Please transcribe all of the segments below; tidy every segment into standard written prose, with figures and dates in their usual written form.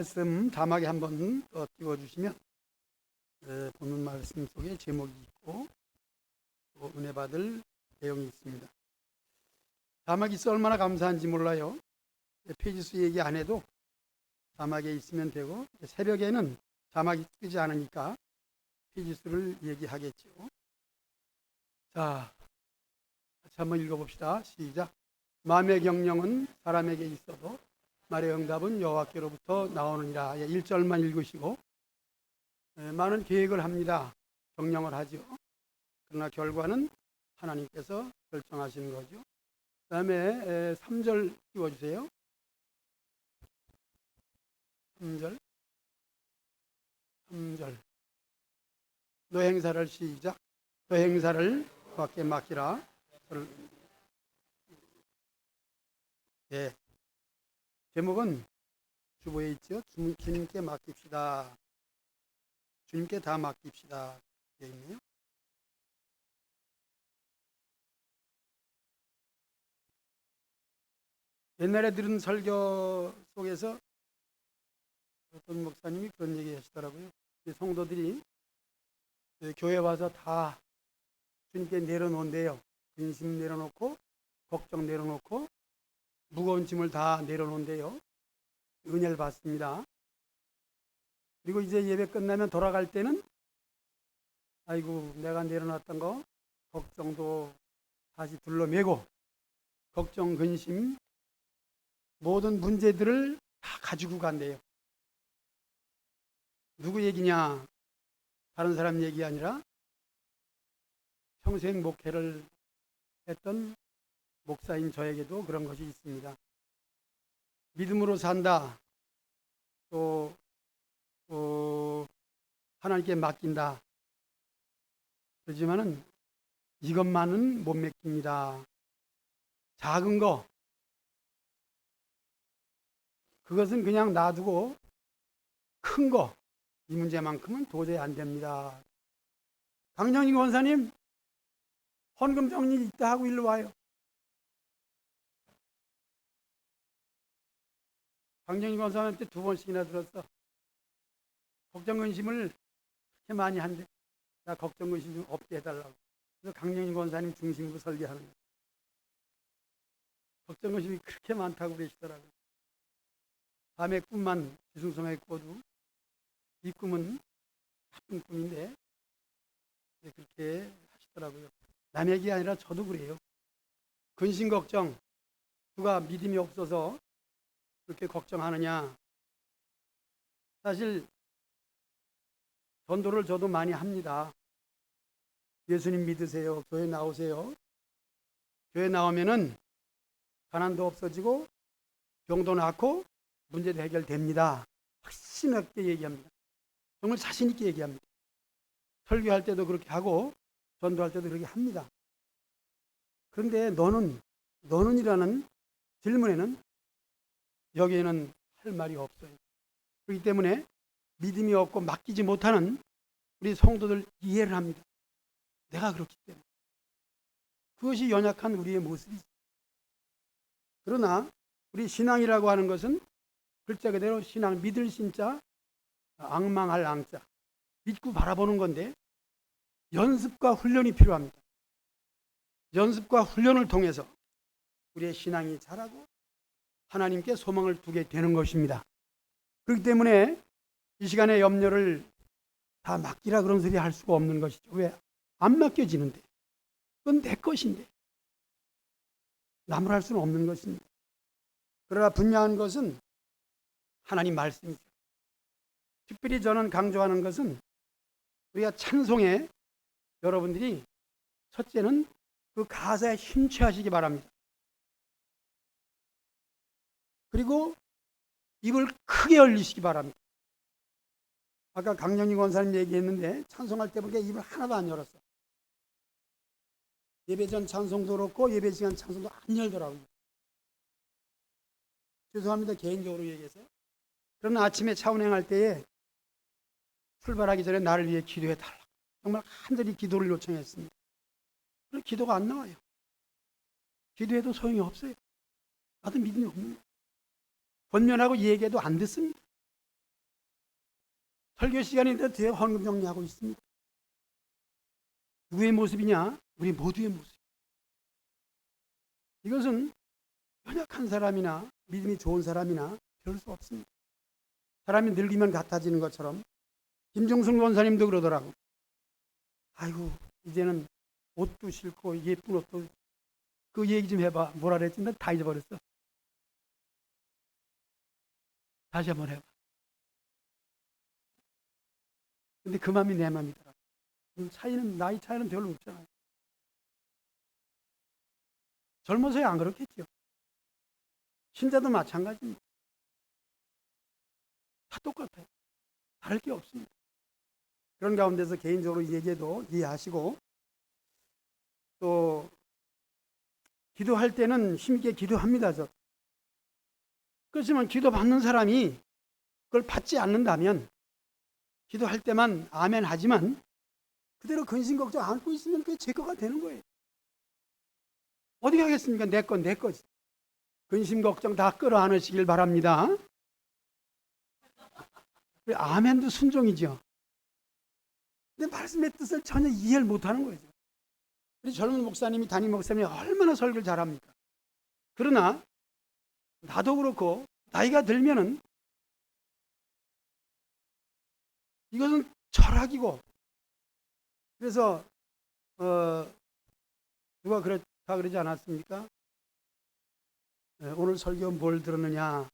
말씀 자막에 한번 띄워주시면 본문 말씀 속에 제목이 있고 또 은혜 받을 내용이 있습니다. 자막이 있어 얼마나 감사한지 몰라요. 페이지 수 얘기 안 해도 자막에 있으면 되고, 새벽에는 자막이 뜨지 않으니까 페이지 수를 얘기하겠죠. 자, 같이 한번 읽어봅시다. 시작. 마음의 경영은 사람에게 있어도 말의 응답은 여호와께로부터 나오느니라. 1절만 읽으시고, 많은 계획을 합니다. 경영을 하죠. 그러나 결과는 하나님께서 결정하시는 거죠. 그 다음에 3절 띄워주세요. 3절. 너 행사를 시작. 너 행사를 여호와께 맡기라. 예. 제목은 주보에 있죠. 주님께 맡깁시다. 주님께 다 맡깁시다. 되어 있네요. 옛날에 들은 설교 속에서 어떤 목사님이 그런 얘기 하시더라고요. 성도들이 교회 와서 다 주님께 내려놓은대요. 근심 내려놓고, 걱정 내려놓고, 무거운 짐을 다 내려놓은대요. 은혜를 받습니다. 그리고 이제 예배 끝나면 돌아갈 때는 아이고 내가 내려놨던 거 걱정도 다시 둘러매고, 걱정, 근심, 모든 문제들을 다 가지고 간대요. 누구 얘기냐? 다른 사람 얘기 아니라 평생 목회를 했던 목사인 저에게도 그런 것이 있습니다. 믿음으로 산다. 또 하나님께 맡긴다. 그렇지만은 이것만은 못 맡깁니다. 작은 거, 그것은 그냥 놔두고 큰 거, 이 문제만큼은 도저히 안 됩니다. 강정희 권사님, 헌금 정리 있다 하고 일로 와요. 강정희 권사한테 2번씩이나 들었어. 걱정 근심을 그렇게 많이 한대. 나 걱정 근심 좀 없게 해달라고. 그래서 강정희 권사님 중심으로 설계하는 거예요. 걱정 근심이 그렇게 많다고 그러시더라고요. 밤에 꿈만 지숭성하게 꿔도 이 꿈은 나쁜 꿈인데 그렇게 하시더라고요. 남의 얘기 아니라 저도 그래요. 근심 걱정, 누가 믿음이 없어서 그렇게 걱정하느냐. 사실 전도를 저도 많이 합니다. 예수님 믿으세요. 교회 나오세요. 교회 나오면은 가난도 없어지고 병도 낫고 문제도 해결됩니다. 확신 없게 얘기합니다. 정말 자신 있게 얘기합니다. 설교할 때도 그렇게 하고 전도할 때도 그렇게 합니다. 그런데 너는이라는 질문에는 여기에는 할 말이 없어요. 그렇기 때문에 믿음이 없고 맡기지 못하는 우리 성도들 이해를 합니다. 내가 그렇기 때문에. 그것이 연약한 우리의 모습이죠. 그러나 우리 신앙이라고 하는 것은 글자 그대로 신앙, 믿을 신자, 앙망할 앙자, 믿고 바라보는 건데 연습과 훈련이 필요합니다. 연습과 훈련을 통해서 우리의 신앙이 자라고 하나님께 소망을 두게 되는 것입니다. 그렇기 때문에 이 시간에 염려를 다 맡기라 그런 소리 할 수가 없는 것이죠. 왜? 안 맡겨지는데. 그건 내 것인데. 남을 할 수는 없는 것입니다. 그러나 분명한 것은 하나님 말씀이죠. 특별히 저는 강조하는 것은 우리가 찬송에 여러분들이 첫째는 그 가사에 심취하시기 바랍니다. 그리고 입을 크게 열리시기 바랍니다. 아까 강정희 권사님 얘기했는데 찬송할 때 보니까 입을 하나도 안 열었어. 예배 전 찬송도 그렇고 예배 시간 찬송도 안 열더라고요. 죄송합니다. 개인적으로 얘기해서. 그러나 아침에 차 운행할 때에 출발하기 전에 나를 위해 기도해 달라고 정말 간절히 기도를 요청했습니다. 그런데 기도가 안 나와요. 기도해도 소용이 없어요. 나도 믿음이 없는 거예요. 권면하고 얘기해도 안 듣습니다. 설교 시간인데 뒤에 헌금 정리하고 있습니다. 누구의 모습이냐? 우리 모두의 모습. 이것은 연약한 사람이나 믿음이 좋은 사람이나 별 수 없습니다. 사람이 늙으면 같아지는 것처럼 김종순 원사님도 그러더라고. 아이고 이제는 옷도 싫고 예쁜 옷도, 그 얘기 좀 해봐. 뭐라 그랬지? 난 다 잊어버렸어. 다시 한번 해봐. 근데 그 맘이 내 맘이더라. 차이는, 나이 차이는 별로 없잖아요. 젊어서야 안 그렇겠죠. 신자도 마찬가지입니다. 다 똑같아요. 다를 게 없습니다. 그런 가운데서 개인적으로 얘기해도 이해하시고, 또 기도할 때는 힘있게 기도합니다. 그렇지만 기도 받는 사람이 그걸 받지 않는다면 기도할 때만 아멘 하지만 그대로 근심 걱정 안고 있으면 그게 제 거가 되는 거예요. 어디 가겠습니까? 내 건 내 거지. 근심 걱정 다 끌어안으시길 바랍니다. 아멘도 순종이죠. 근데 말씀의 뜻을 전혀 이해를 못하는 거죠. 우리 젊은 목사님이, 담임 목사님이 얼마나 설교를 잘합니까? 그러나 나도 그렇고 나이가 들면은 이것은 철학이고, 그래서 누가 다 그러지 않았습니까? 오늘 설교 뭘 들었느냐?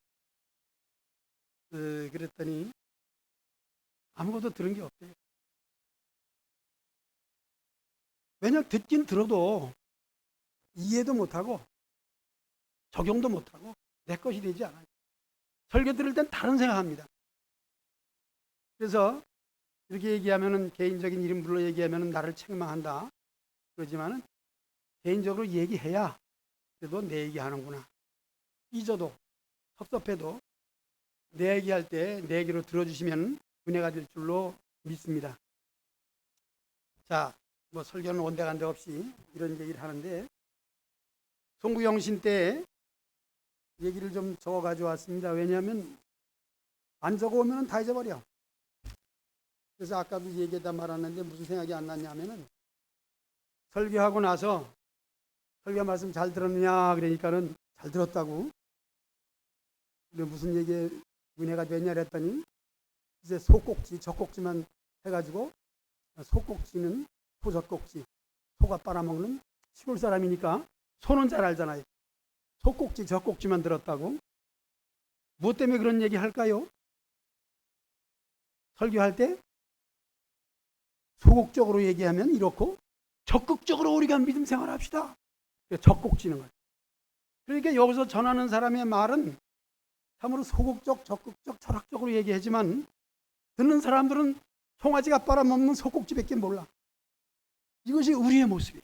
그랬더니 아무것도 들은 게 없대요. 왜냐하면 듣긴 들어도 이해도 못하고 적용도 못하고 내 것이 되지 않아요. 설교 들을 땐 다른 생각합니다. 그래서 이렇게 얘기하면은, 개인적인 이름 불러 얘기하면은 나를 책망한다 그러지만은, 개인적으로 얘기해야 그래도 내 얘기하는구나, 삐져도 섭섭해도 내 얘기할 때 내 얘기로 들어주시면 은혜가 될 줄로 믿습니다. 자, 뭐 설교는 온데간데 없이 이런 얘기를 하는데, 송구영신 때 얘기를 좀 적어 가지고 왔습니다. 왜냐하면 안 적어 오면 다 잊어버려. 그래서 아까도 얘기하다 말았는데 무슨 생각이 안 났냐면은, 설교하고 나서 설교 말씀 잘 들었느냐 그러니까는 잘 들었다고. 근데 무슨 얘기에 은혜가 됐냐 그랬더니, 이제 소꼭지, 젖꼭지만 해가지고, 소꼭지는 소젖꼭지, 소가 빨아먹는 시골 사람이니까 소는 잘 알잖아요. 소꼭지, 젖꼭지만 들었다고. 무엇 때문에 그런 얘기 할까요? 설교할 때 소극적으로 얘기하면 이렇고, 적극적으로 우리가 믿음 생활합시다. 적극지는 거예요. 그러니까 여기서 전하는 사람의 말은 참으로 소극적, 적극적, 철학적으로 얘기하지만, 듣는 사람들은 송아지가 빨아먹는 소꼭지밖에 몰라. 이것이 우리의 모습이에요.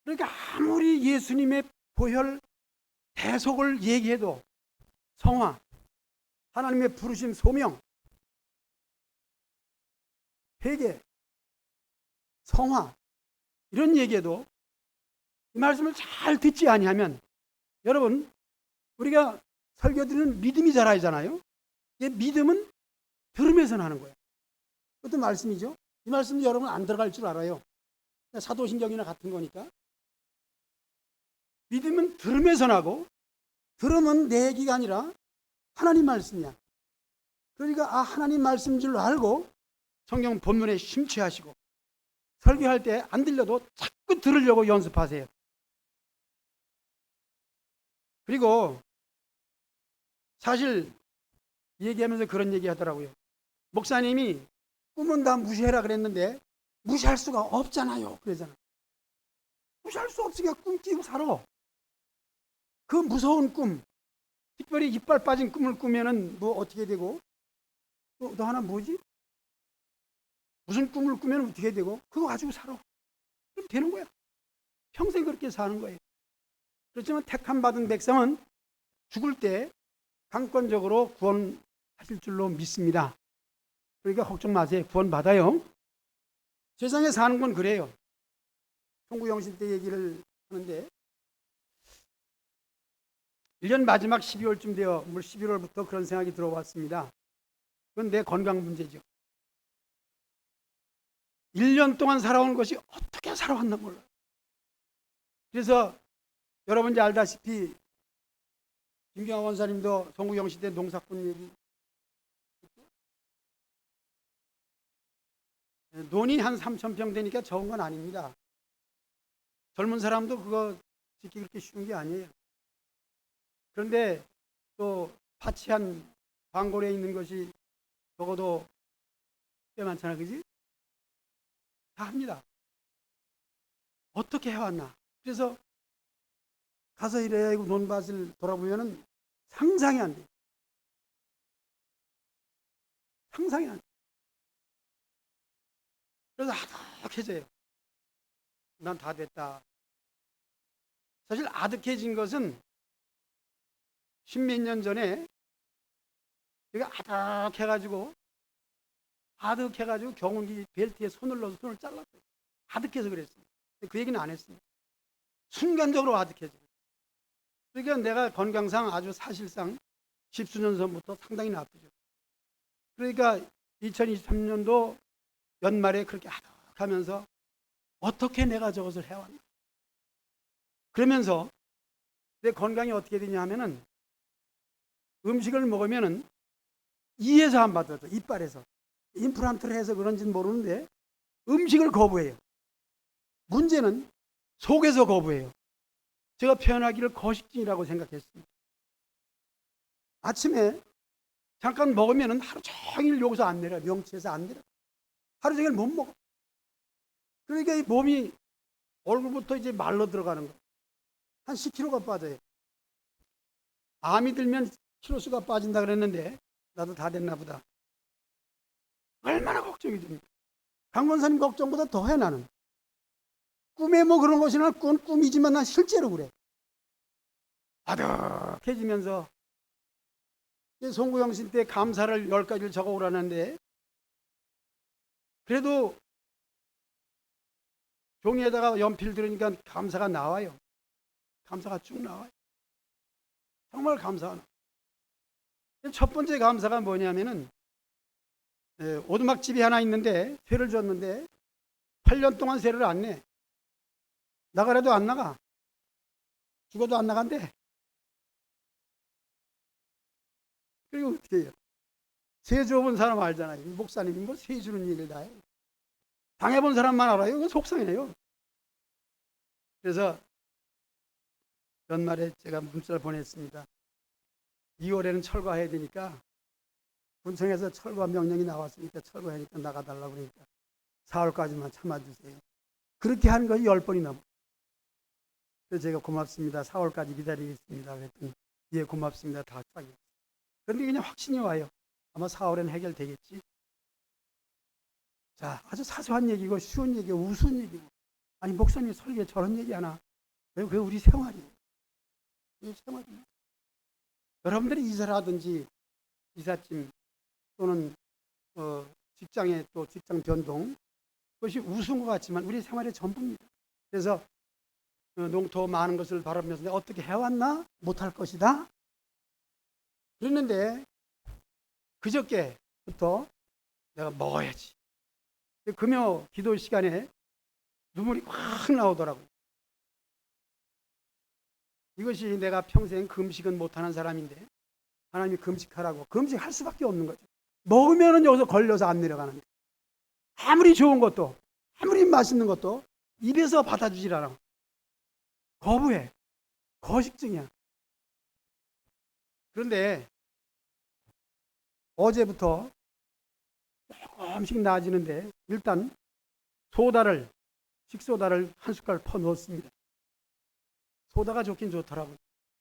그러니까 아무리 예수님의 보혈 대속을 얘기해도, 성화, 하나님의 부르심, 소명, 회개, 성화, 이런 얘기해도 이 말씀을 잘 듣지 아니하면, 여러분, 우리가 설교드리는 믿음이 자라잖아요. 이 믿음은 들으면서 나는 거예요. 그것도 말씀이죠. 이 말씀도 여러분 안 들어갈 줄 알아요. 사도신경이나 같은 거니까. 믿음은 들으면서 나고, 들으면 내 얘기가 아니라 하나님 말씀이야. 그러니까 하나님 말씀인 줄 알고 성경 본문에 심취하시고, 설교할 때 안 들려도 자꾸 들으려고 연습하세요. 그리고 사실 얘기하면서 그런 얘기 하더라고요. 목사님이 꿈은 다 무시해라 그랬는데 무시할 수가 없잖아요. 그러잖아요. 무시할 수 없으니까 꿈 끼고 살아. 그 무서운 꿈, 특별히 이빨 빠진 꿈을 꾸면은 뭐 어떻게 되고, 또 하나 뭐지? 무슨 꿈을 꾸면 어떻게 되고, 그거 가지고 살아. 그럼 되는 거야. 평생 그렇게 사는 거예요. 그렇지만 택함 받은 백성은 죽을 때 강권적으로 구원하실 줄로 믿습니다. 그러니까 걱정 마세요. 구원 받아요. 세상에 사는 건 그래요. 송구영신 때 얘기를 하는데, 1년 마지막 12월쯤 되어 11월부터 그런 생각이 들어왔습니다. 그건 내 건강 문제죠. 1년 동안 살아온 것이 어떻게 살아왔나 몰라요. 그래서 여러분이 알다시피 김경화 원사님도 송구경 시대 농사꾼 얘기, 논이 한 3,000평 되니까 적은 건 아닙니다. 젊은 사람도 그거 짓기 그렇게 쉬운 게 아니에요. 그런데 또 파치한 광골에 있는 것이 적어도 꽤 많잖아, 그지? 다 합니다. 어떻게 해왔나? 그래서 가서 이래 논밭을 돌아보면은 상상이 안 돼. 상상이 안 돼. 그래서 아득해져요. 난 다 됐다. 사실 아득해진 것은 십몇 년 전에 제가 아득해가지고 경운기 벨트에 손을 넣어서 손을 잘랐어요. 아득해서 그랬습니다. 그 얘기는 안 했습니다. 순간적으로 아득해져요. 그러니까 내가 건강상 아주 사실상 십수년 전부터 상당히 나쁘죠. 그러니까 2023년도 연말에 그렇게 아득하면서 어떻게 내가 저것을 해왔나. 그러면서 내 건강이 어떻게 되냐 하면은 음식을 먹으면은 이에서 안 받아줘. 이빨에서. 임플란트를 해서 그런지는 모르는데 음식을 거부해요. 문제는 속에서 거부해요. 제가 표현하기를 거식증이라고 생각했습니다. 아침에 잠깐 먹으면 하루 종일 여기서 안 내려. 명치에서 안 내려. 하루 종일 못 먹어. 그러니까 이 몸이 얼굴부터 이제 말로 들어가는 거예요. 한 10kg가 빠져요. 암이 들면 키로수가 빠진다 그랬는데 나도 다 됐나 보다. 얼마나 걱정이 됩니까? 강 원사님 걱정보다 더해 나는. 꿈에 뭐 그런 것이나 그건 꿈이지만 난 실제로 그래. 아득해지면서 송구영 씨 때 감사를 10가지를 적어오라는데 그래도 종이에다가 연필 들으니까 감사가 나와요. 감사가 쭉 나와요. 정말 감사하나. 첫 번째 감사가 뭐냐면은 오두막집이 하나 있는데 세를 줬는데 8년 동안 세를 안 내. 나가래도 안 나가. 죽어도 안 나간대. 그리고 어떻게 해요? 세 줘본 사람 알잖아요. 목사님이 뭐 세 주는 일을 다 해요. 당해본 사람만 알아요. 이건 속상해요. 그래서 연말에 제가 문자를 보냈습니다. 2월에는 철거해야 되니까 군청에서 철거 명령이 나왔으니까 철거하니까 나가달라고 그러니까 4월까지만 참아주세요. 그렇게 하는 것이 10번이 넘어. 그래서 제가 고맙습니다. 4월까지 기다리겠습니다. 그랬더니 예 고맙습니다. 다 짜게. 그런데 그냥 확신이 와요. 아마 4월에는 해결되겠지. 자, 아주 사소한 얘기고 쉬운 얘기고 우스운 얘기고. 아니 목사님 설교에 저런 얘기 하나. 그게 우리 생활이에요. 우리 생활이에요. 여러분들이 이사를 하든지 이삿짐 또는 직장의 또 직장 변동 그것이 우스운 것 같지만 우리 생활의 전부입니다. 그래서 농토 많은 것을 바라보면서 어떻게 해왔나? 못할 것이다. 그랬는데 그저께부터 내가 먹어야지. 금요 기도 시간에 눈물이 확 나오더라고요. 이것이 내가 평생 금식은 못하는 사람인데 하나님이 금식하라고. 금식할 수밖에 없는 거죠. 먹으면은 여기서 걸려서 안 내려가는데 아무리 좋은 것도 아무리 맛있는 것도 입에서 받아주질 않아. 거부해. 거식증이야. 그런데 어제부터 조금씩 나아지는데 일단 식소다를 한 숟갈 퍼 넣었습니다. 소다가 좋긴 좋더라고요.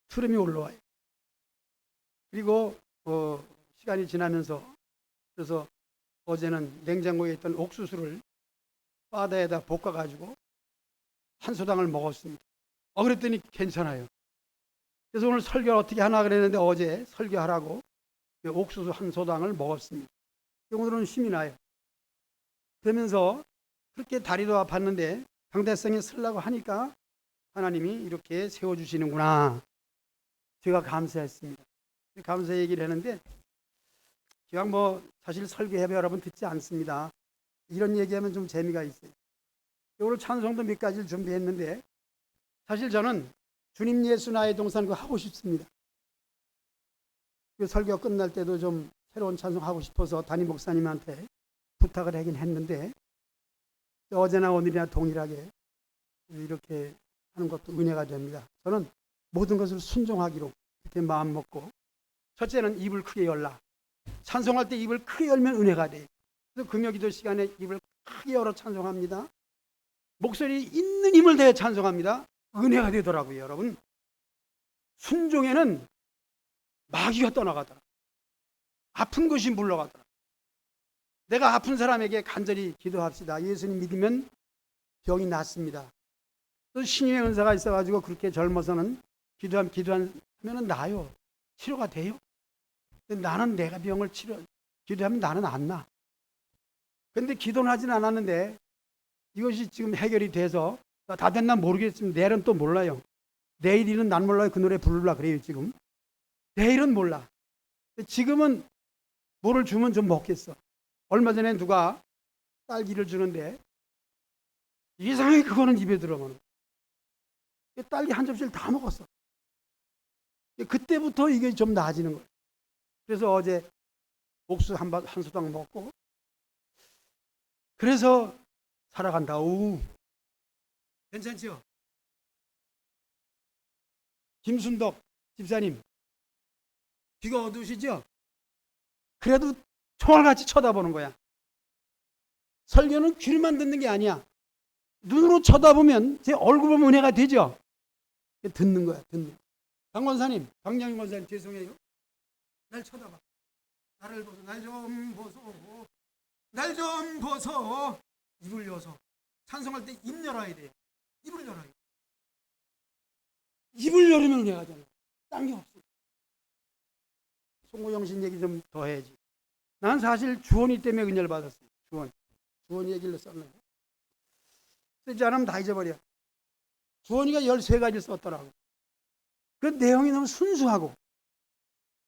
트름이 올라와요. 그리고 시간이 지나면서 그래서 어제는 냉장고에 있던 옥수수를 바다에다 볶아가지고 한 소당을 먹었습니다. 그랬더니 괜찮아요. 그래서 오늘 설교를 어떻게 하나 그랬는데 어제 설교하라고 옥수수 한 소당을 먹었습니다. 오늘은 힘이 나요. 그러면서 그렇게 다리도 아팠는데 강대성이 쓰려고 하니까 하나님이 이렇게 세워주시는구나. 제가 감사했습니다. 감사 얘기를 했는데 기왕 뭐 사실 설교 예배 여러분 듣지 않습니다. 이런 얘기하면 좀 재미가 있어요. 오늘 찬송도 몇 가지를 준비했는데 사실 저는 주님 예수 나의 동산 그거 하고 싶습니다. 그 설교 끝날 때도 좀 새로운 찬송 하고 싶어서 담임 목사님한테 부탁을 하긴 했는데 어제나 오늘이나 동일하게 이렇게 하는 것도 은혜가 됩니다. 저는 모든 것을 순종하기로 이렇게 마음 먹고, 첫째는 입을 크게 열라. 찬송할 때 입을 크게 열면 은혜가 돼요. 그래서 금요기도 시간에 입을 크게 열어 찬송합니다. 목소리 있는 힘을 다해 찬송합니다. 은혜가 되더라고요. 여러분, 순종에는 마귀가 떠나가더라. 아픈 것이 물러가더라. 내가 아픈 사람에게 간절히 기도합시다. 예수님 믿으면 병이 낫습니다. 또 신유의 은사가 있어가지고 그렇게 젊어서는 기도하면 나아요. 치료가 돼요. 근데 나는 내가 병을 기도하면 나는 안 나. 근데 기도는 하진 않았는데 이것이 지금 해결이 돼서 다 됐나 모르겠지만 내일은 또 몰라요. 내일은 난 몰라요. 그 노래 부르려 그래요 지금. 내일은 몰라. 지금은 뭐를 주면 좀 먹겠어. 얼마 전에 누가 딸기를 주는데 이상하게 그거는 입에 들어가는 거예요. 딸기 한 접시를 다 먹었어. 그때부터 이게 좀 나아지는 거예요. 그래서 어제 옥수 한 수당 먹고 그래서 살아간다. 오, 괜찮죠? 김순덕 집사님, 귀가 어두우시죠? 그래도 총알같이 쳐다보는 거야. 설교는 귀로만 듣는 게 아니야. 눈으로 쳐다보면 제 얼굴 보면 은혜가 되죠? 듣는 거야, 듣는 거야. 강 권사님, 강양희 권사님 죄송해요. 날 쳐다봐. 나를 보소. 날 좀 보소. 날 좀 보소. 입을 여서. 찬송할 때 입 열어야 돼요. 입을 열어야 돼. 입을 열으면 은혜가 되는 거야. 딴 게 없어. 송구영신 얘기 좀 더 해야지. 난 사실 주원이 때문에 은혜를 받았어요. 주원 얘기를 썼는데 쓰지 않으면 다 잊어버려. 주원이가 13가지를 썼더라고. 그 내용이 너무 순수하고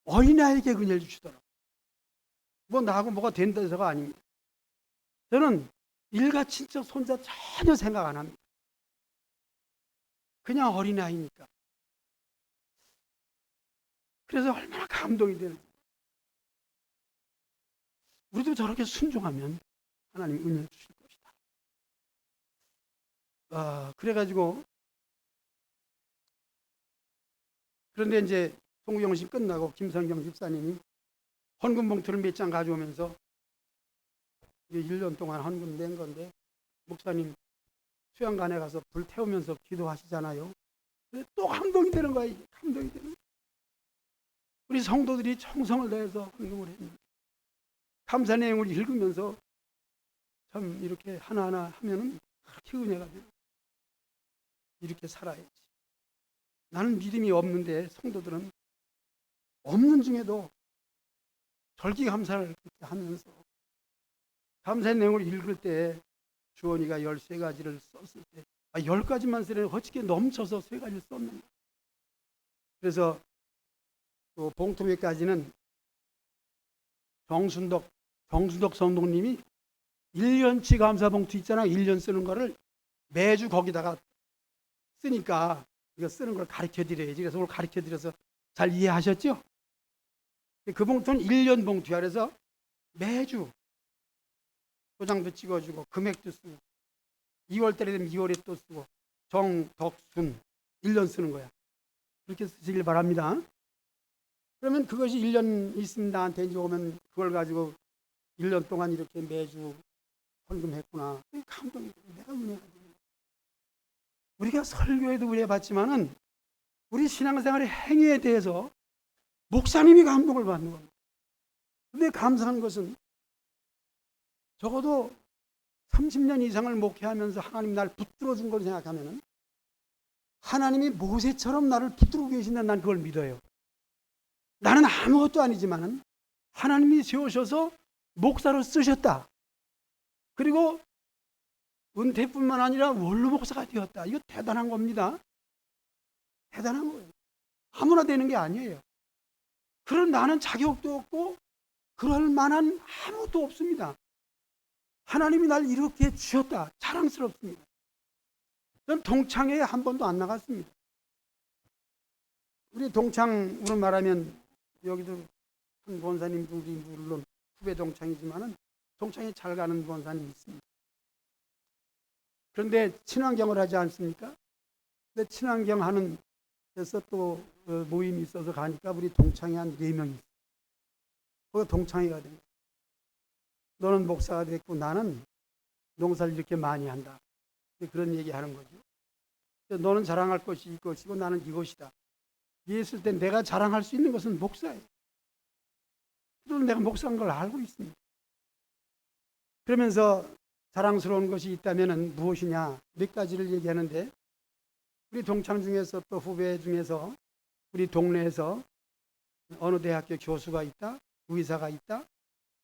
어린아이에게 은혜를 주시더라고. 뭐 나하고 뭐가 된다서가 아닙니다. 저는 일가 친척 손자 전혀 생각 안 합니다. 그냥 어린아이니까. 그래서 얼마나 감동이 되는지. 우리도 저렇게 순종하면 하나님 은혜를 주실 것이다. 그래가지고 그런데 이제 송구영신 끝나고 김성경 집사님이 헌금 봉투를 몇 장 가져오면서 1년 동안 헌금 낸 건데 목사님 수양관에 가서 불 태우면서 기도하시잖아요. 또 감동이 되는 거야. 감동이 되는 거야. 우리 성도들이 정성을 다해서 헌금을 했는데 감사 내용을 읽으면서 참 이렇게 하나하나 하면은 그렇게 은혜가 돼요. 이렇게 살아야지. 나는 믿음이 없는데 성도들은 없는 중에도 절기감사를 그렇게 하면서 감사의 내용을 읽을 때 주원이가 13가지를 썼을 때 10가지만 쓰려니 어떻게 넘쳐서 3가지를 썼는가. 그래서 또 봉투 몇 가지는 정순덕 성도님이 1년치 감사 봉투 있잖아. 1년 쓰는 거를 매주 거기다가 쓰니까 이거 쓰는 걸 가르쳐 드려야지. 그래서 오늘 가르쳐 드려서 잘 이해하셨죠? 그 봉투는 1년 봉투야. 그래서 매주 도장도 찍어주고 금액도 쓰고 2월달에 되면 2월에 또 쓰고 정덕순 1년 쓰는 거야. 그렇게 쓰시길 바랍니다. 그러면 그것이 1년 있으면 나한테 이제 오면 그걸 가지고 1년 동안 이렇게 매주 헌금했구나. 감동이 내가 은혜가 되는. 우리가 설교에도 은혜 받지만은 우리 신앙생활의 행위에 대해서 목사님이 감동을 받는 겁니다. 근데 감사한 것은 적어도 30년 이상을 목회하면서 하나님 날 붙들어 준 걸 생각하면은 하나님이 모세처럼 나를 붙들고 계신다. 난 그걸 믿어요. 나는 아무것도 아니지만은 하나님이 세우셔서 목사로 쓰셨다. 그리고 은퇴뿐만 아니라 원로 목사가 되었다. 이거 대단한 겁니다. 대단한 거예요. 아무나 되는 게 아니에요. 그런 나는 자격도 없고 그럴 만한 아무도 없습니다. 하나님이 날 이렇게 지었다. 자랑스럽습니다. 전 동창회에 한 번도 안 나갔습니다. 우리 동창으로 말하면 여기도 한 권사님도 우리 물론 후배 동창이지만은 동창회 잘 가는 권사님 있습니다. 그런데 친환경을 하지 않습니까? 근데 친환경 하는 데서 또 모임이 있어서 가니까 우리 동창회 한 4명이 있어요. 거기 동창회가 된 거예요. 너는 목사가 됐고 나는 농사를 이렇게 많이 한다. 그런 얘기 하는 거죠. 너는 자랑할 것이 이것이고 나는 이것이다. 이랬을 때 내가 자랑할 수 있는 것은 목사예요. 그래도 내가 목사인 걸 알고 있습니다. 그러면서 자랑스러운 것이 있다면 무엇이냐 몇 가지를 얘기하는데, 우리 동창 중에서 또 후배 중에서 우리 동네에서 어느 대학교 교수가 있다, 의사가 있다.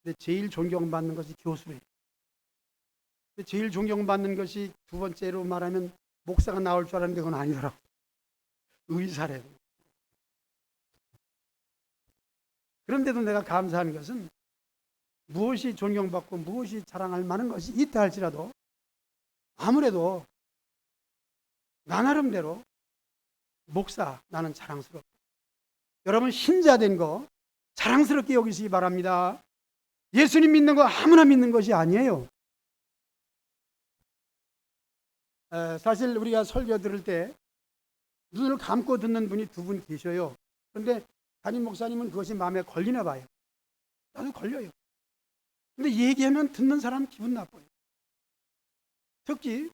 근데 제일 존경받는 것이 교수래요. 제일 존경받는 것이 두 번째로 말하면 목사가 나올 줄 알았는데 그건 아니더라고. 의사래요. 그런데도 내가 감사한 것은 무엇이 존경받고 무엇이 자랑할 만한 것이 있다 할지라도 아무래도 나 나름대로 목사 나는 자랑스럽다. 여러분 신자 된 거 자랑스럽게 여기시기 바랍니다. 예수님 믿는 거 아무나 믿는 것이 아니에요. 사실 우리가 설교 들을 때 눈을 감고 듣는 분이 2분 계셔요. 그런데 담임 목사님은 그것이 마음에 걸리나 봐요. 나도 걸려요. 근데 얘기하면 듣는 사람 기분 나빠요. 특히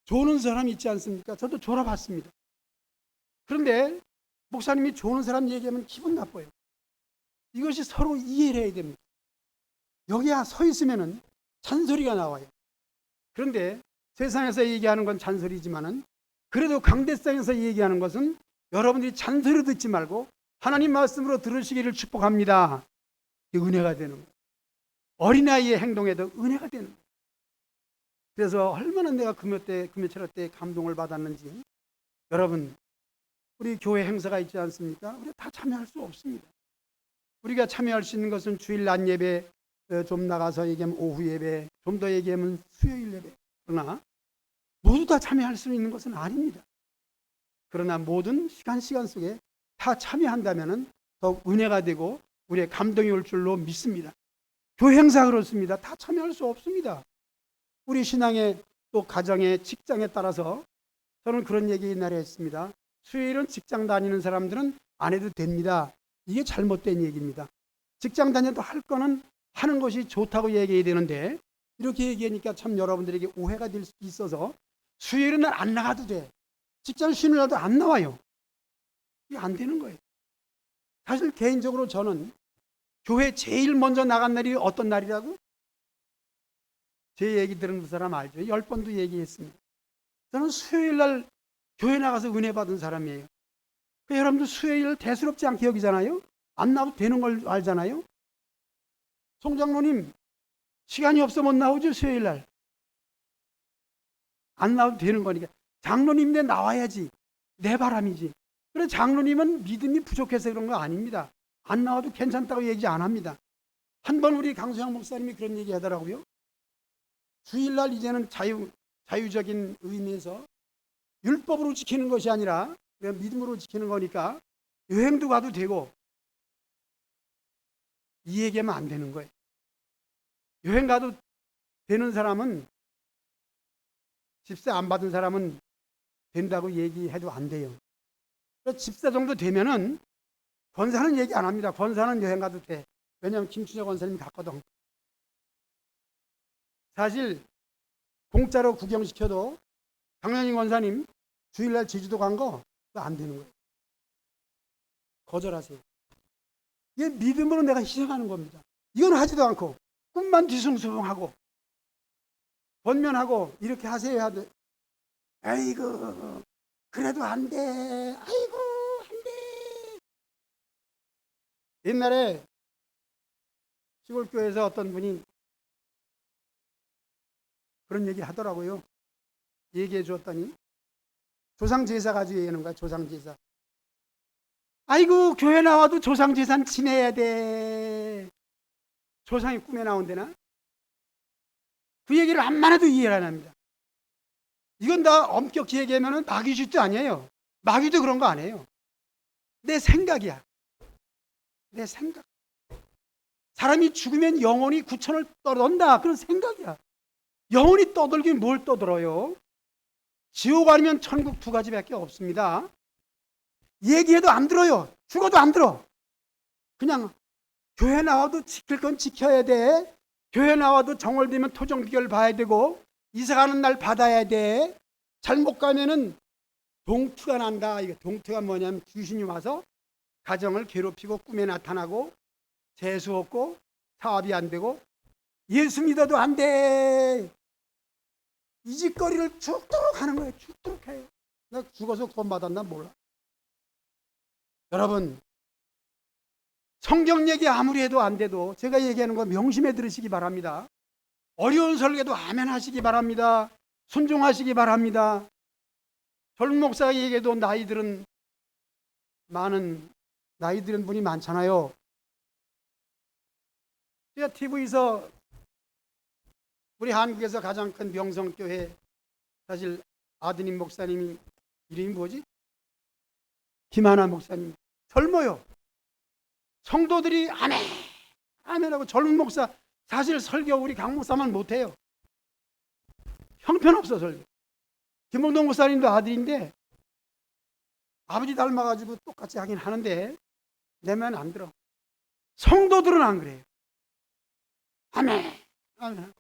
조는 사람 있지 않습니까? 저도 졸아봤습니다. 그런데 목사님이 조는 사람 얘기하면 기분 나빠요. 이것이 서로 이해를 해야 됩니다. 여기야 서 있으면은 잔소리가 나와요. 그런데 세상에서 얘기하는 건 잔소리지만은 그래도 강대상에서 얘기하는 것은 여러분들이 잔소리 듣지 말고 하나님 말씀으로 들으시기를 축복합니다. 이 은혜가 되는 거예요. 어린아이의 행동에도 은혜가 되는 거예요. 그래서 얼마나 내가 금요철 때 감동을 받았는지. 여러분, 우리 교회 행사가 있지 않습니까? 우리가 다 참여할 수 없습니다. 우리가 참여할 수 있는 것은 주일 낮 예배, 좀 나가서 얘기하면 오후 예배, 좀 더 얘기하면 수요일 예배. 그러나 모두 다 참여할 수 있는 것은 아닙니다. 그러나 모든 시간 속에 다 참여한다면 더욱 은혜가 되고 우리의 감동이 올 줄로 믿습니다. 교회 행사 그렇습니다. 다 참여할 수 없습니다. 우리 신앙의 또 가정의 직장에 따라서 저는 그런 얘기 옛날에 했습니다. 수요일은 직장 다니는 사람들은 안 해도 됩니다. 이게 잘못된 얘기입니다. 직장 다녀도 할 거는 하는 것이 좋다고 얘기해야 되는데 이렇게 얘기하니까 참 여러분들에게 오해가 될 수 있어서 수요일은 안 나가도 돼. 직장 쉬는 날도 안 나와요. 이게 안 되는 거예요. 사실 개인적으로 저는 교회 제일 먼저 나간 날이 어떤 날이라고? 제 얘기 들은 사람 알죠? 10번도 얘기했습니다. 저는 수요일 날 교회 나가서 은혜 받은 사람이에요. 여러분들 수요일 대수롭지 않게 여기잖아요? 안 나와도 되는 걸 알잖아요? 송장로님, 시간이 없어 못 나오죠, 수요일 날? 안 나와도 되는 거니까. 장로님인데 나와야지. 내 바람이지. 그래서 장로님은 믿음이 부족해서 그런 거 아닙니다. 안 나와도 괜찮다고 얘기 안 합니다. 한 번 우리 강수양 목사님이 그런 얘기 하더라고요. 주일날 이제는 자유적인 의미에서 율법으로 지키는 것이 아니라 그냥 믿음으로 지키는 거니까 여행도 가도 되고, 이 얘기하면 안 되는 거예요. 여행 가도 되는 사람은, 집세 안 받은 사람은 된다고 얘기해도 안 돼요. 집세 정도 되면은 권사는 얘기 안 합니다. 권사는 여행 가도 돼. 왜냐하면 김춘혁 권사님이 갔거든. 사실 공짜로 구경시켜도 강연희 권사님 주일날 제주도 간 거 안 되는 거예요. 거절하세요. 이게 믿음으로 내가 희생하는 겁니다. 이건 하지도 않고 꿈만 뒤숭숭하고 번면하고 이렇게 하세요 하되, 아이고 그래도 안 돼. 아이고 안 돼. 옛날에 시골교회에서 어떤 분이 그런 얘기 하더라고요. 얘기해 주었더니 조상제사 가지고 얘기하는 거야. 조상제사. 아이고 교회 나와도 조상제사 지내야 돼. 조상이 꿈에 나온대나? 그 얘기를 암만 해도 이해를 안 합니다. 이건 다 엄격히 얘기하면 마귀짓도 아니에요. 마귀도 그런 거 아니에요. 내 생각이야. 내 생각. 사람이 죽으면 영혼이 구천을 떠돈다. 그런 생각이야. 영혼이 떠돌긴 뭘 떠들어요? 지옥 아니면 천국 두 가지밖에 없습니다. 얘기해도 안 들어요. 죽어도 안 들어. 그냥 교회 나와도 지킬 건 지켜야 돼. 교회 나와도 정월되면 토정비결 봐야 되고 이사가는 날 받아야 돼. 잘못 가면은 동투가 난다. 이게 동투가 뭐냐면 귀신이 와서 가정을 괴롭히고 꿈에 나타나고 재수 없고 사업이 안 되고 예수 믿어도 안 돼. 이 짓거리를 죽도록 하는 거예요. 죽도록 해요. 나 죽어서 구원 받았나 몰라. 여러분, 성경 얘기 아무리 해도 안 돼도 제가 얘기하는 거 명심해 들으시기 바랍니다. 어려운 설교도 아멘 하시기 바랍니다. 순종하시기 바랍니다. 젊은 목사가 얘기해도 나이 들은 분이 많잖아요. 제가 TV에서 우리 한국에서 가장 큰 명성교회, 사실 아드님 목사님이 이름이 뭐지? 김하나 목사님. 젊어요. 성도들이 아멘 아멘하고 젊은 목사, 사실 설교 우리 강 목사만 못해요. 형편없어 설교. 김봉동 목사님도 아들인데 아버지 닮아가지고 똑같이 하긴 하는데 내 말 안 들어. 성도들은 안 그래요. 아멘 아멘.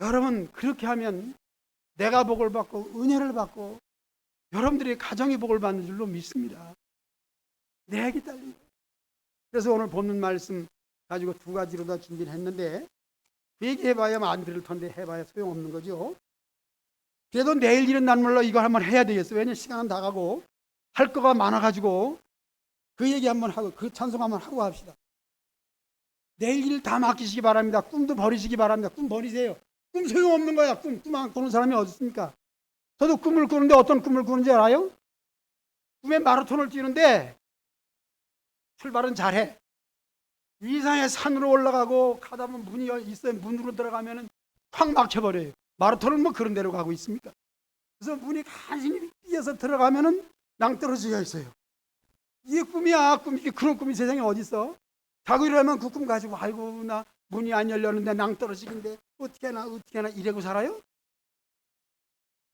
여러분, 그렇게 하면 내가 복을 받고 은혜를 받고 여러분들의 가정이 복을 받는 줄로 믿습니다. 내 얘기 딸린 거예요. 그래서 오늘 본문 말씀 가지고 두 가지로 다 준비를 했는데 그 얘기 해봐야 안 들을 텐데 해봐야 소용없는 거죠. 그래도 내일 일은 난 몰라 이거 한번 해야 되겠어. 왜냐면 시간은 다 가고 할 거가 많아가지고 그 얘기 한번 하고 그 찬송 한번 하고 합시다. 내일 일 다 맡기시기 바랍니다. 꿈도 버리시기 바랍니다. 꿈 버리세요. 꿈 소용없는 거야. 꿈 안 꾸는 사람이 어디 있습니까? 저도 꿈을 꾸는데 어떤 꿈을 꾸는지 알아요? 꿈에 마라톤을 뛰는데 출발은 잘해. 이상의 산으로 올라가고 가다 보면 문이 있어요. 문으로 들어가면 확 막혀버려요. 마라톤은 뭐 그런 데로 가고 있습니까? 그래서 문이 간신히 뛰어서 들어가면은 낭떠러지가 있어요. 이게 꿈이야. 꿈이 그런 꿈이 세상에 어디 있어? 자고 일어나면 그 꿈 가지고 아이고 나 문이 안 열렸는데 낭떠러지긴데 어떻게 하나 이러고 살아요?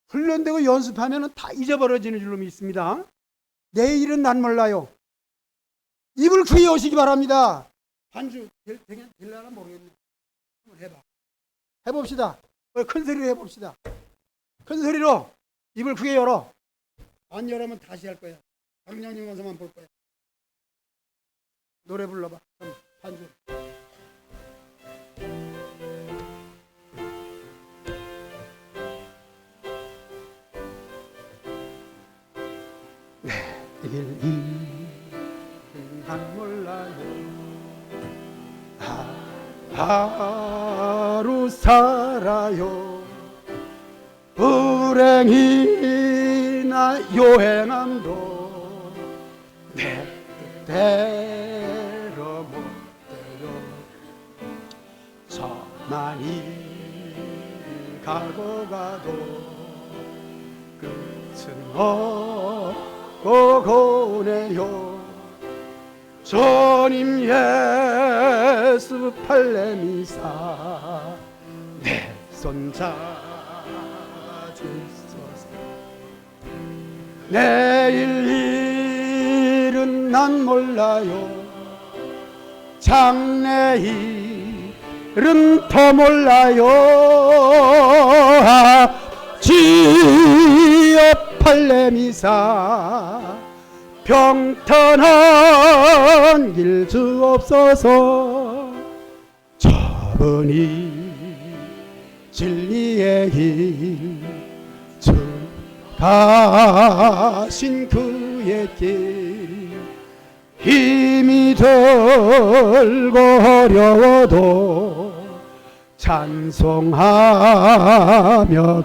훈련되고 연습하면 다 잊어버려지는 줄로 믿습니다. 내일은 난 몰라요. 입을 크게 여시기 바랍니다. 반주 될려나 모르겠네. 한번 해봐. 해봅시다. 큰 소리로 해봅시다. 큰 소리로 입을 크게 열어. 안 열으면 다시 할 거야. 강령님 원서만 볼 거야. 노래 불러봐. 반주. 난 몰라요. 하루 살아요. 불행이나 요행함도 내 뜻대로 못 돼요. 저만이 가고 끝은 없고 고네요. 주님 예수 팔레미사 내 손 잡으소서. 내일 일은 난 몰라요. 장래일은 더 몰라요. 주여 팔레미사 평탄한 길 주옵소서. 저분이 진리의 길 주 가신 그의 길 힘이 들고 어려워도 찬송하며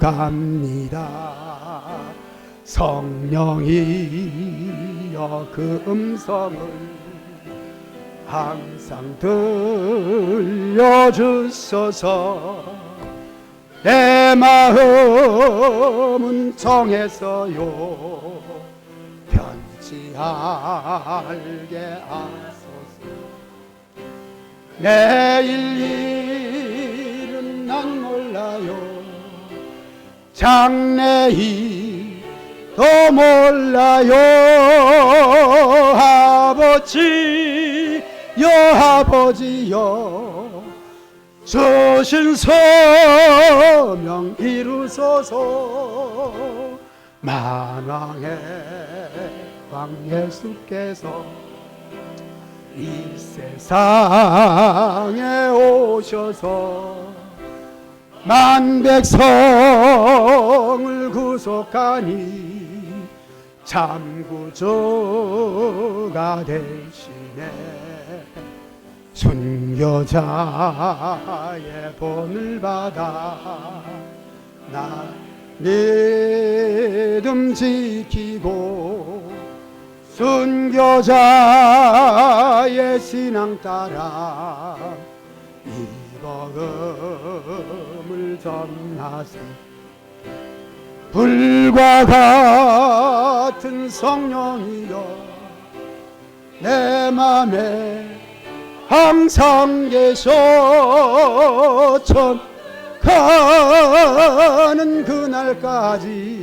갑니다. 성령이여 그 음성을 항상 들려주소서. 내 마음은 정했어요. 변치 않게 하소서. 내일 일은 난 몰라요. 장래일도 몰라요. 아버지여 아버지여 주신 소명 이루소서. 만왕의 왕 예수께서 이 세상에 오셔서 만 백성을 구속하니 참 구주가 되시네. 순교자의 본을 받아 나 믿음 지키고 순교자의 신앙 따라 이 복음을 전하세. 불과 같은 성령이여 내 맘에 항상 계셔. 천 가는 그날까지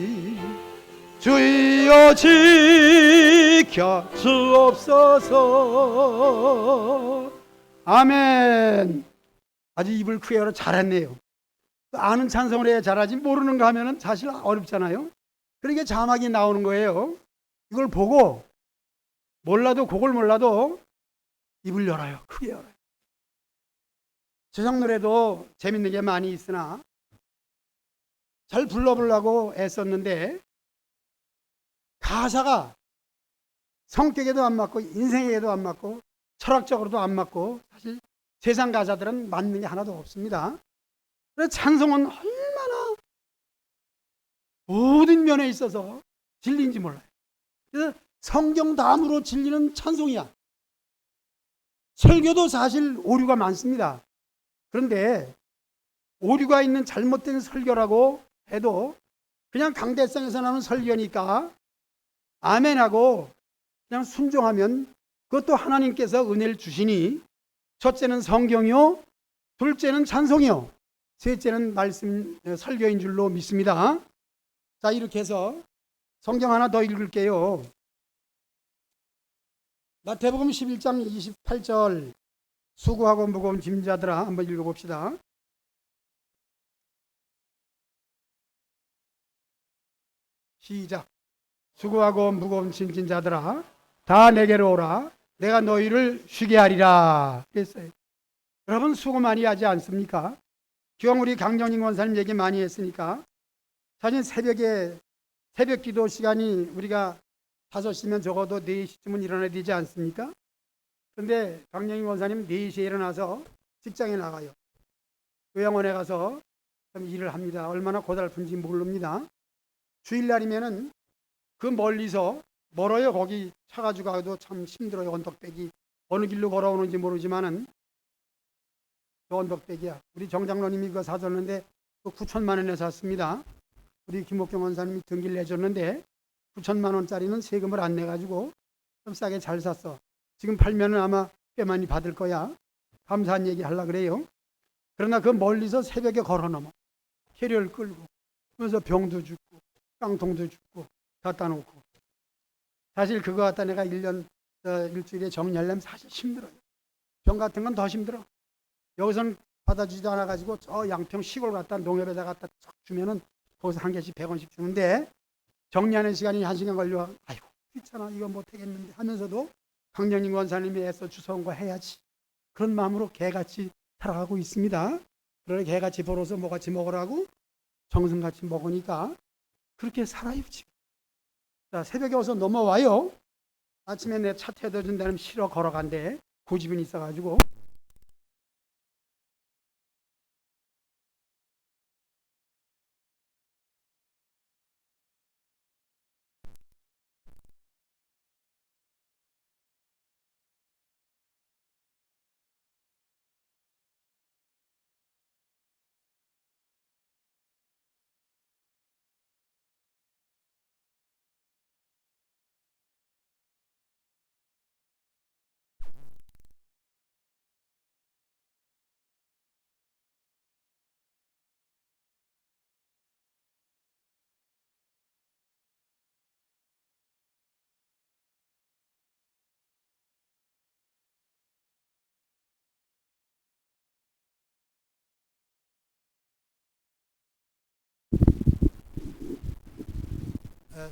주여 지켜 주옵소서. 아멘. 아주 입을 크게 열어 잘했네요. 아는 찬송을 해야 잘하지 모르는 거 하면은 사실 어렵잖아요. 그러니까 자막이 나오는 거예요. 이걸 보고 몰라도 곡을 몰라도 입을 열어요. 크게 열어요. 세상 노래도 재밌는 게 많이 있으나 잘 불러보려고 애썼는데 가사가 성격에도 안 맞고 인생에도 안 맞고 철학적으로도 안 맞고 사실 세상 가사들은 맞는 게 하나도 없습니다. 그래서 찬송은 얼마나 모든 면에 있어서 진리인지 몰라요. 그래서 성경 다음으로 진리는 찬송이야. 설교도 사실 오류가 많습니다. 그런데 오류가 있는 잘못된 설교라고 해도 그냥 강대성에서 나오는 설교니까 아멘하고 그냥 순종하면 그것도 하나님께서 은혜를 주시니 첫째는 성경이요, 둘째는 찬송이요, 셋째는 말씀 설교인 줄로 믿습니다. 자, 이렇게 해서 성경 하나 더 읽을게요. 마태복음 11장 28절 수고하고 무거운 짐자들아 한번 읽어봅시다. 시작. 수고하고 무거운 짐진 자들아 다 내게로 오라. 내가 너희를 쉬게 하리라 그랬어요. 여러분 수고 많이 하지 않습니까? 기왕 우리 강정인 권사님 얘기 많이 했으니까 사실 새벽에 새벽 기도 시간이 우리가 5시면 적어도 4시쯤은 일어나야 되지 않습니까? 그런데 강정인 권사님 4시에 일어나서 직장에 나가요. 요양원에 가서 좀 일을 합니다. 얼마나 고달픈지 모릅니다. 주일날이면은 그 멀리서 멀어요. 거기 차 가지고 가도 참 힘들어요. 언덕배기 어느 길로 걸어오는지 모르지만은 그 언덕배기야. 우리 정장로님이 그거 사줬는데 그 9천만 원에 샀습니다. 우리 김옥경 원사님이 등기를 내줬는데 9천만 원짜리는 세금을 안 내가지고 좀 싸게 잘 샀어. 지금 팔면은 아마 꽤 많이 받을 거야. 감사한 얘기 하려고 그래요. 그러나 그 멀리서 새벽에 걸어 넘어 캐리어를 끌고 그래서 병도 줍고 깡통도 줍고 갖다 놓고 사실 그거 갖다 내가 1년 일주일에 정리하려면 사실 힘들어요. 병 같은 건 더 힘들어. 여기서는 받아주지도 않아가지고 저 양평 시골 갔다 농협에다 갖다 쫙 주면은 거기서 한 개씩 100원씩 주는데 정리하는 시간이 1시간 걸려. 아이고 귀찮아 이거 못하겠는데 하면서도 강정인 권사님이 애써 주워온 거 해야지. 그런 마음으로 개같이 살아가고 있습니다. 그러나 개같이 벌어서 뭐같이 먹으라고 정성같이 먹으니까 그렇게 살아요 지금. 자, 새벽에 와서 넘어와요. 아침에 내 차 태워다 준다면 싫어 걸어간대. 고집은 있어가지고.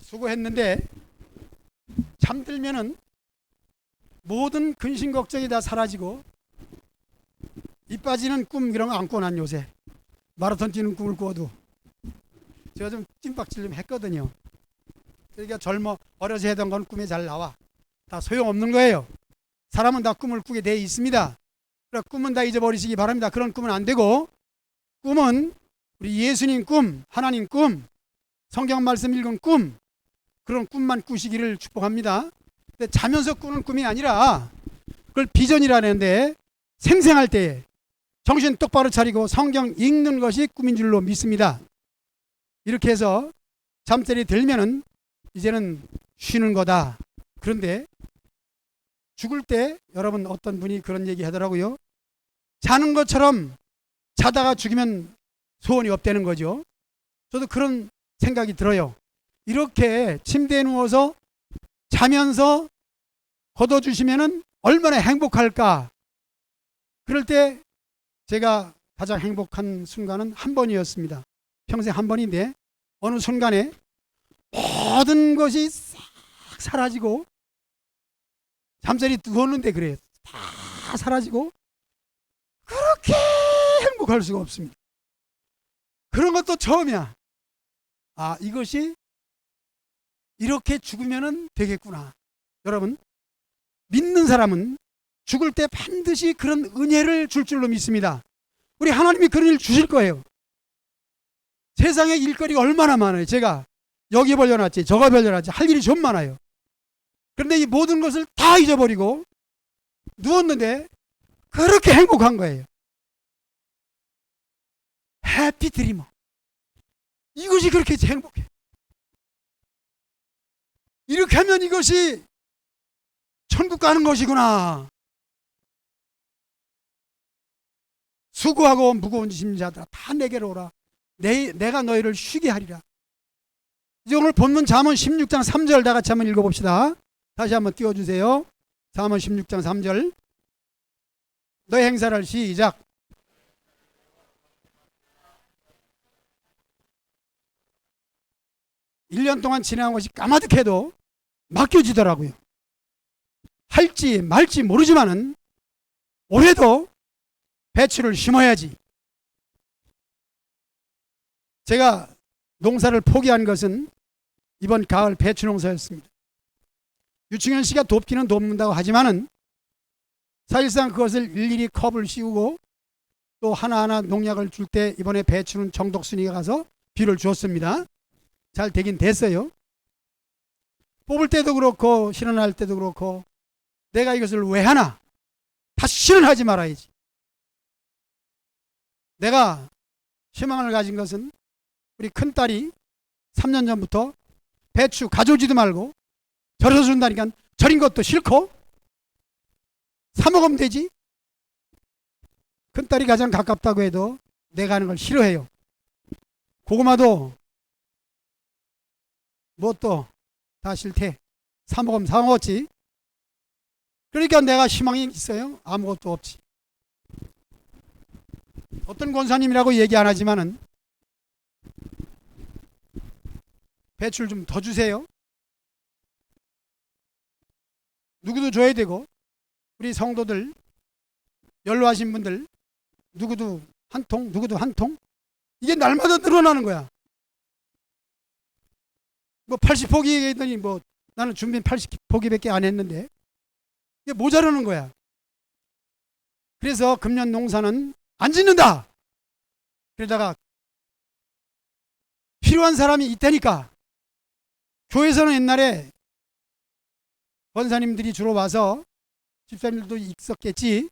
수고했는데 잠들면은 모든 근심 걱정이 다 사라지고 이 빠지는 꿈 이런 거 안 꿔난 요새. 마라톤 뛰는 꿈을 꿔도 제가 좀 찐박질 좀 했거든요. 그러니까 어려서 하던 건 꿈에 잘 나와. 다 소용없는 거예요. 사람은 다 꿈을 꾸게 돼 있습니다. 그러니까 꿈은 다 잊어버리시기 바랍니다. 그런 꿈은 안 되고, 꿈은 우리 예수님 꿈, 하나님 꿈, 성경 말씀 읽은 꿈, 그런 꿈만 꾸시기를 축복합니다. 근데 자면서 꾸는 꿈이 아니라 그걸 비전이라는데, 생생할 때 정신 똑바로 차리고 성경 읽는 것이 꿈인 줄로 믿습니다. 이렇게 해서 잠자리 들면은 이제는 쉬는 거다. 그런데 죽을 때 여러분 어떤 분이 그런 얘기 하더라고요. 자는 것처럼 자다가 죽으면 소원이 없다는 거죠. 저도 그런 생각이 들어요. 이렇게 침대에 누워서 자면서 걷어주시면은 얼마나 행복할까. 그럴 때 제가 가장 행복한 순간은 한 번이었습니다. 평생 한 번인데 어느 순간에 모든 것이 싹 사라지고, 잠자리 누웠는데 그래요. 다 사라지고 그렇게 행복할 수가 없습니다. 그런 것도 처음이야. 아, 이것이 이렇게 죽으면 되겠구나. 여러분, 믿는 사람은 죽을 때 반드시 그런 은혜를 줄 줄로 믿습니다. 우리 하나님이 그런 일 주실 거예요. 세상에 일거리가 얼마나 많아요. 제가 여기 벌려놨지 저거 벌려놨지 할 일이 좀 많아요. 그런데 이 모든 것을 다 잊어버리고 누웠는데 그렇게 행복한 거예요. 해피 드리머. 이것이 그렇게 행복해. 이렇게 하면 이것이 천국 가는 것이구나. 수고하고 무거운 짐진 자들아 다 내게로 오라. 내가 너희를 쉬게 하리라. 이제 오늘 본문 잠언 16장 3절 다 같이 한번 읽어봅시다. 다시 한번 띄워주세요. 잠언 16장 3절. 너의 행사를 시작. 일 년 동안 지나간 것이 까마득해도 맡겨지더라고요. 할지 말지 모르지만은 올해도 배추를 심어야지. 제가 농사를 포기한 것은 이번 가을 배추 농사였습니다. 유충현 씨가 돕기는 돕는다고 하지만은 사실상 그것을 일일이 컵을 씌우고 또 하나하나 농약을 줄 때 이번에 배추는 정덕순이가 가서 비를 주었습니다. 잘 되긴 됐어요. 뽑을 때도 그렇고 실현할 때도 그렇고 내가 이것을 왜 하나? 다시는 하지 말아야지. 내가 희망을 가진 것은 우리 큰딸이 3년 전부터 배추 가져오지도 말고 절여서 준다니까 절인 것도 싫고 사 먹으면 되지. 큰딸이 가장 가깝다고 해도 내가 하는 걸 싫어해요. 고구마도 뭐 또 다 싫대. 사 먹으면 사 먹었지. 그러니까 내가 희망이 있어요? 아무것도 없지. 어떤 권사님이라고 얘기 안 하지만은 배추를 좀 더 주세요. 누구도 줘야 되고 우리 성도들 연로하신 분들 누구도 한 통, 누구도 한 통. 이게 날마다 늘어나는 거야. 뭐 80포기 얘기했더니 뭐 나는 준비 80포기밖에 안 했는데 이게 모자라는 거야. 그래서 금년 농사는 안 짓는다. 그러다가 필요한 사람이 있다니까. 교회에서는 옛날에 권사님들이 주로 와서 집사님들도 있었겠지.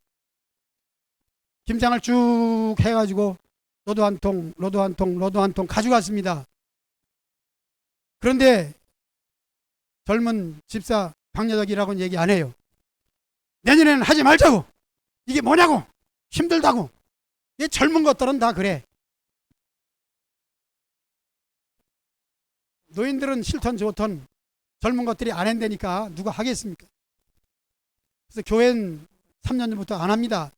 김장을 쭉 해가지고 너도 한 통, 너도 한 통, 너도 한 통 가져갔습니다. 그런데 젊은 집사 박여덕이라고는 얘기 안 해요. 내년에는 하지 말자고. 이게 뭐냐고. 힘들다고. 이 젊은 것들은 다 그래. 노인들은 싫던 좋던 젊은 것들이 안 한다니까 누가 하겠습니까? 그래서 교회는 3년 전부터 안 합니다.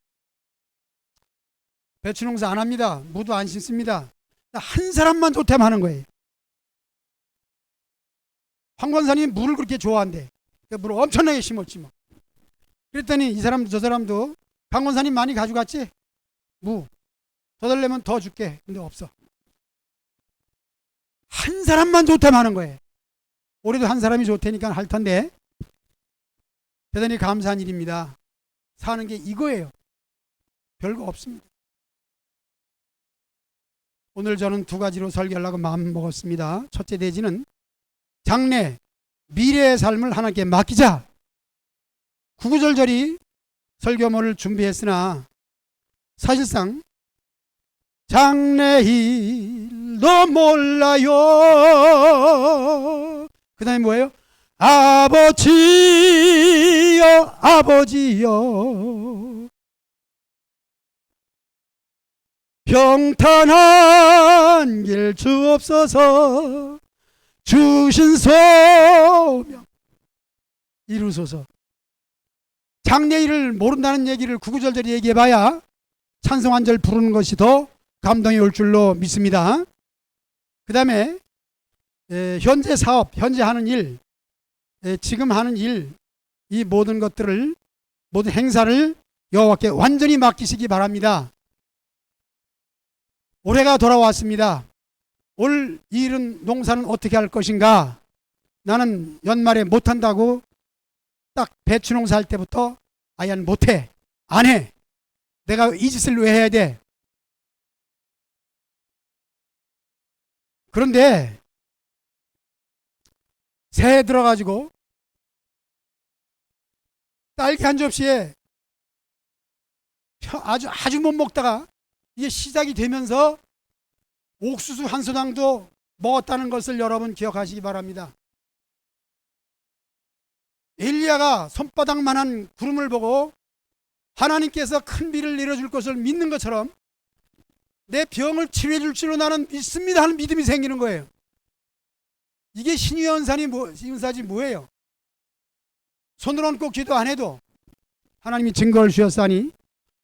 배추 농사 안 합니다. 무도 안 심습니다. 한 사람만 좋다면 하는 거예요. 황 권사님이 물을 그렇게 좋아한대. 물을 엄청나게 심었지 뭐. 그랬더니 이 사람도 저 사람도 강 권사님 많이 가져갔지? 무. 더 달래면 더 줄게. 근데 없어. 한 사람만 좋다면 하는 거예요. 올해도 한 사람이 좋다니까 할 텐데. 대단히 감사한 일입니다. 사는 게 이거예요. 별거 없습니다. 오늘 저는 두 가지로 설교하려고 마음 먹었습니다. 첫째 대지는 장래, 미래의 삶을 하나님께 맡기자. 구구절절히 설교문을 준비했으나 사실상 장래 일도 몰라요. 그 다음에 뭐예요? 아버지여 아버지여 평탄한 길 주옵소서 주신 소명 이루소서. 장래일을 모른다는 얘기를 구구절절히 얘기해봐야 찬송 한 절 부르는 것이 더 감동이 올 줄로 믿습니다. 그 다음에 현재 사업, 현재 하는 일, 지금 하는 일, 이 모든 것들을, 모든 행사를 여호와께 완전히 맡기시기 바랍니다. 올해가 돌아왔습니다. 올 일은 농사는 어떻게 할 것인가? 나는 연말에 못한다고 딱 배추 농사 할 때부터 아예 못해, 안 해. 내가 이 짓을 왜 해야 돼? 그런데 새해 들어가지고 딸기 한 접시에 아주 못 먹다가 이게 시작이 되면서 옥수수 한 소당도 먹었다는 것을 여러분 기억하시기 바랍니다. 엘리야가 손바닥만한 구름을 보고 하나님께서 큰 비를 내려줄 것을 믿는 것처럼 내 병을 치료해 줄 줄로 나는 믿습니다 하는 믿음이 생기는 거예요. 이게 신유의 은사지 뭐예요? 손을 얹고 기도 안 해도 하나님이 증거를 주셨사니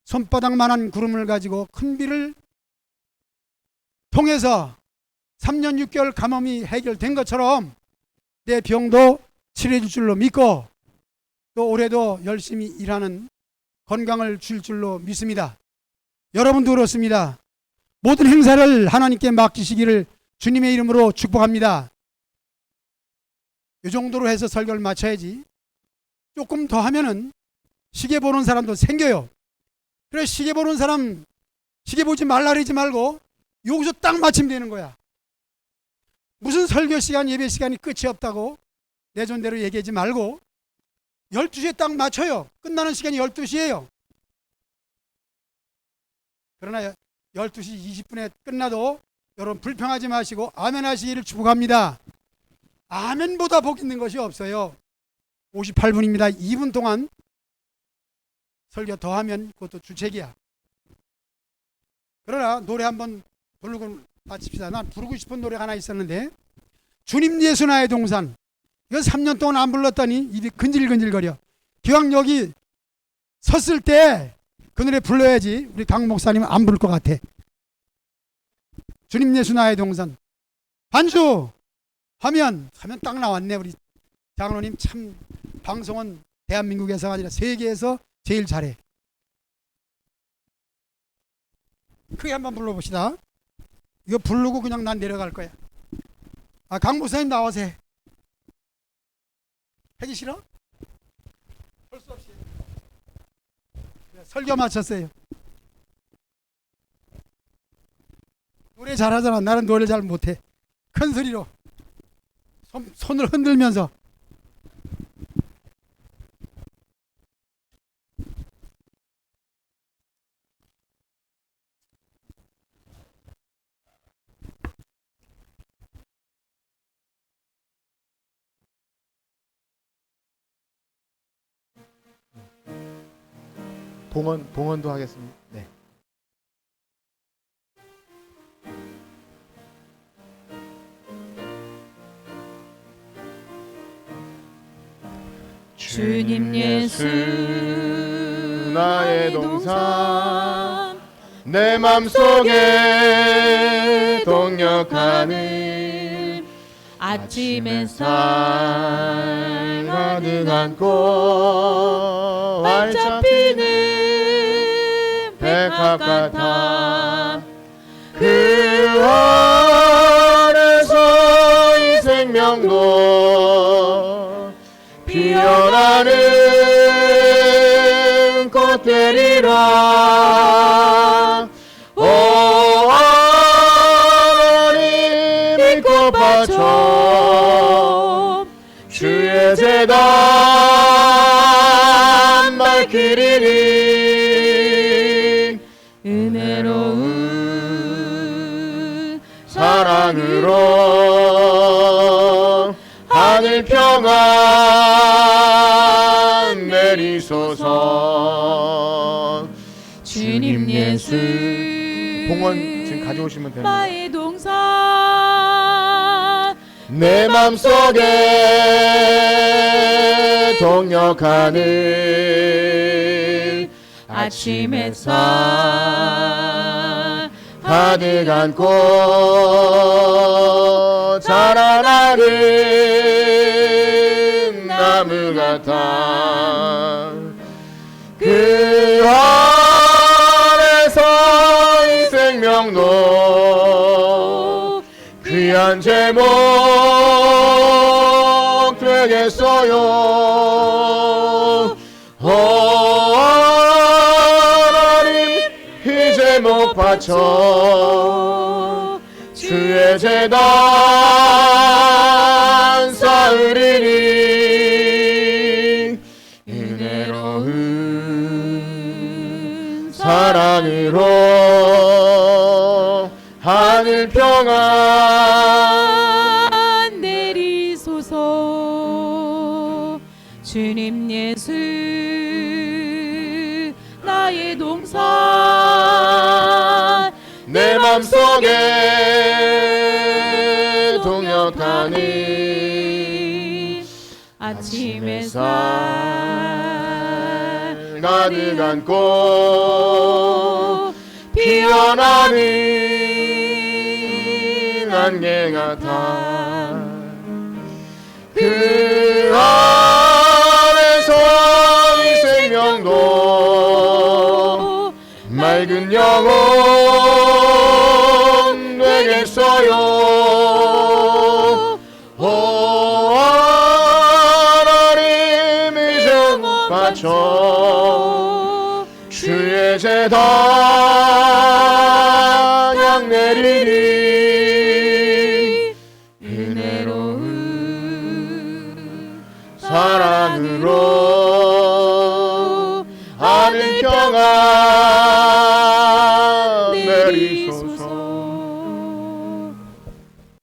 손바닥만한 구름을 가지고 큰 비를 통해서 3년 6개월 감염이 해결된 것처럼 내 병도 치료해 줄 줄로 믿고 또 올해도 열심히 일하는 건강을 줄 줄로 믿습니다. 여러분도 그렇습니다. 모든 행사를 하나님께 맡기시기를 주님의 이름으로 축복합니다. 이 정도로 해서 설교를 마쳐야지. 조금 더 하면은 시계 보는 사람도 생겨요. 그래 시계 보는 사람 시계 보지 말라 그러지 말고 여기서 딱 맞추면 되는 거야. 무슨 설교 시간 예배 시간이 끝이 없다고 내 존대로 얘기하지 말고 12시에 딱 맞춰요. 끝나는 시간이 12시예요. 그러나 12시 20분에 끝나도 여러분 불평하지 마시고 아멘 하시기를 축복합니다. 아멘보다 복 있는 것이 없어요. 58분입니다. 2분 동안 설교 더 하면 그것도 주책이야. 그러나 노래 한번 부르고 마칩시다. 난 부르고 싶은 노래가 하나 있었는데 주님 예수 나의 동산. 이건 3년 동안 안 불렀더니 입이 근질근질거려. 기왕 여기 섰을 때 그 노래 불러야지 우리 강 목사님은 안 부를 것 같아. 주님 예수 나의 동산. 반주 하면 딱 나왔네. 우리 장로님 참 방송은 대한민국에서가 아니라 세계에서 제일 잘해. 크게 한번 불러봅시다. 이거 부르고 그냥 난 내려갈 거야. 강 목사님 나오세요. 하기 싫어? 볼 수 없이. 설교 마쳤어요. 노래 잘하잖아. 나는 노래 잘 못해. 큰 소리로 손을 흔들면서. 봉헌도 하겠습니다. 네. 주님 예수 나의 동산 내 맘속에 동역하는 아침 햇살 가득한 꽃 활짝 피는 백합 같아 그 안에서 이 생명도 피어나는 꽃되리라. 오 하나님 이 꽃밭처럼 주의 재단 밝히리니 은혜로운 사랑으로 하늘 평안 내리소서. 주님 예수 봉헌 지금 가져오시면 됩니다. 나의 동산 내 맘속에 동역하는 아침 햇살 가득한 꽃 자라나는 나무 같아 그 안에서 이 생명도 귀한 제목 되겠어요. 오 하나님 이 제목 바쳐 주의 재단 쌓으리니 은혜로운 사랑으로 하늘 평안 내리소서. 주님 예수 나의 동산 내 맘속에 동역하니 아침 햇살 가득한 꽃 피어나는 안개 같아 그 안에서 이 생명도 맑은 영혼 되겠어요. 오 하나님 이 제목 바쳐 주의 재단 향 내리니 은혜로운 사랑으로 하늘 평안